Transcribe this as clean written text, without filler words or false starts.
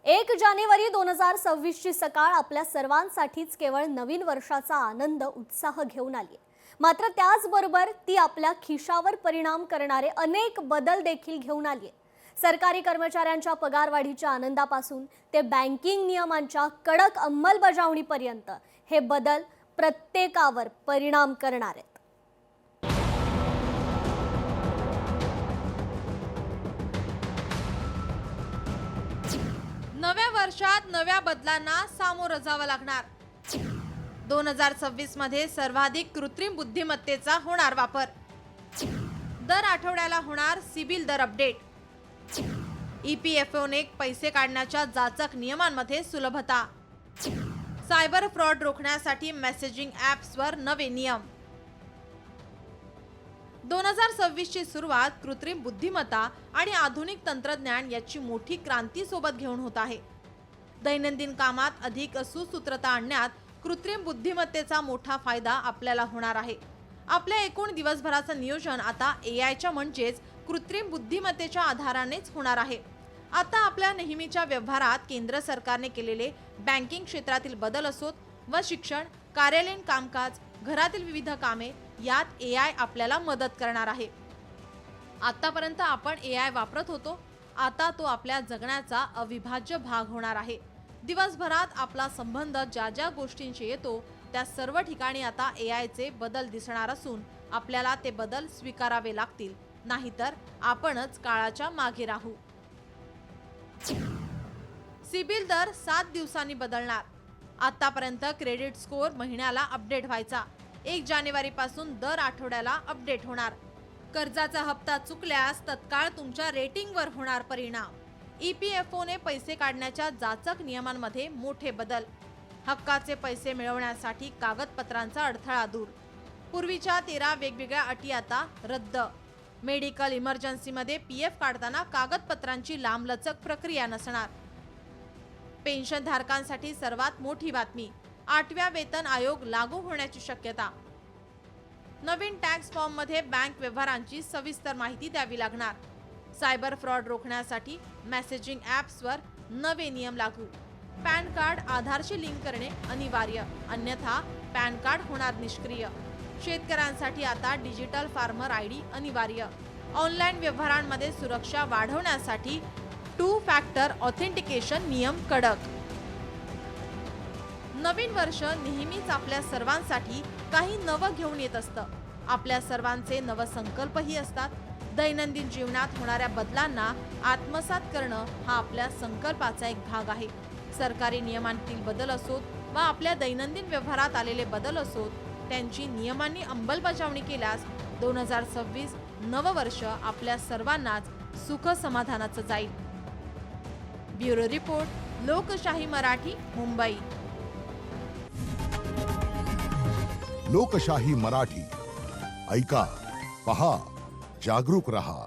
1 जानेवारी 2026 ची सकाळ आपल्या सर्वांसाठीच केवळ नवीन वर्षाचा आनंद उत्साह घेऊन आली। मात्र त्याचबरोबर ती आपल्या खिशावर परिणाम करणारे अनेक बदल देखील घेऊन आली। सरकारी कर्मचाऱ्यांच्या पगारवाढीच्या आनंदापासून ते बँकिंग नियमांच्या कडक अंमलबजावणीपर्यंत हे बदल प्रत्येकावर परिणाम करणार आहेत। नव्या वर्षात नव्या बदलांना सामोरं जावं लागणार। 2026 मध्ये सर्वाधिक कृत्रिम बुद्धिमत्तेचा होणार वापर। दर आठवड्याला होणार सिबिल दर अपडेट। ईपीएफओने पैसे काढण्याच्या जाचक नियमांमध्ये सुलभता। सायबर फ्रॉड रोखण्यासाठी मेसेजिंग ॲप्सवर नवे नियम। 2026 ची सुरुवात कृत्रिम बुद्धिमत्ता आणि आधुनिक तंत्रज्ञान याची मोठी क्रांती सोबत घेऊन होत आहे। दैनंदिन कामात अधिक सुसूत्रता आणण्यात कृत्रिम बुद्धिमत्तेचा मोठा फायदा आपल्याला होणार आहे। आपल्या एकूण दिवसभराचं नियोजन आता एआयच्या म्हणजेच कृत्रिम बुद्धिमत्तेच्या आधारानेच होणार आहे। आता आपल्या नेहमीच्या व्यवहारात केंद्र सरकारने केलेले बँकिंग क्षेत्रातील बदल असोत व शिक्षण, कार्यालयीन कामकाज, घरातील विविध कामे यात एआय आपल्याला मदत करणार आहे। आतापर्यंत आपण एआय वापरत होतो, आता तो आपल्या जगण्याचा अविभाज्य भाग होणार आहे। दिवसभरात आपला संबंध ज्या ज्या गोष्टींशी येतो त्या सर्व ठिकाणी आता एआयचे बदल दिसणार असून आपल्याला ते बदल स्वीकारावे लागतील, नाहीतर आपणच काळाच्या मागे राहू। सिबिल दर 7 दिवसांनी बदलणार। आतापर्यंत क्रेडिट स्कोअर महिन्याला अपडेट व्हायचा, 1 जानेवारी पासून दर आठवड्याला अपडेट होणार। कर्जाचा हप्ता चुकल्यास तत्काळ तुमच्या रेटिंगवर होणार परिणाम। ईपीएफओने पैसे काढण्याच्या जाचक नियमांमध्ये मोठे बदल। हक्काचे पैसे मिळवण्यासाठी कागदपत्रांचा अडथळा दूर। पूर्वीच्या 13 वेगवेगळ्या अटी आता रद्द। मेडिकल इमर्जन्सीमध्ये पीएफ काढताना कागदपत्रांची लांबलचक प्रक्रिया नसणार। पेन्शन धारकांसाठी सर्वात मोठी बातमी, 8व्या वेतन आयोग लागू होण्याची शक्यता। नवीन टॅक्स फॉर्म मध्ये बँक व्यवहारांची सविस्तर माहिती द्यावी लागणार। सायबर फ्रॉड रोखण्यासाठी मेसेजिंग ॲप्सवर नवे नियम लागू। पॅन कार्ड आधारशी लिंक करणे अनिवार्य, अन्यथा पॅन कार्ड होणार निष्क्रिय। शेतकऱ्यांसाठी आता डिजिटल फार्मर आयडी अनिवार्य। ऑनलाईन व्यवहारांमध्ये सुरक्षा वाढवण्यासाठी 2 फॅक्टर ऑथेंटिकेशन नियम कडक। नवीन वर्ष नेहमीच आपल्या सर्वांसाठी काही नवं घेऊन येत असतं। आपल्या सर्वांचे नवसंकल्पही असतात। दैनंदिन जीवनात होणाऱ्या बदलांना आत्मसात करणं हा आपल्या संकल्पाचा एक भाग आहे। सरकारी नियमांतील बदल असोत व आपल्या दैनंदिन व्यवहारात आलेले बदल असोत, त्यांची नियमांनी अंमलबजावणी केल्यास 2026 नववर्ष आपल्या सर्वांनाच सुख समाधानाचं जाईल। ब्युरो रिपोर्ट, लोकशाही मराठी, मुंबई। लोकशाही मराठी ऐका, पहा, जागरूक रहा।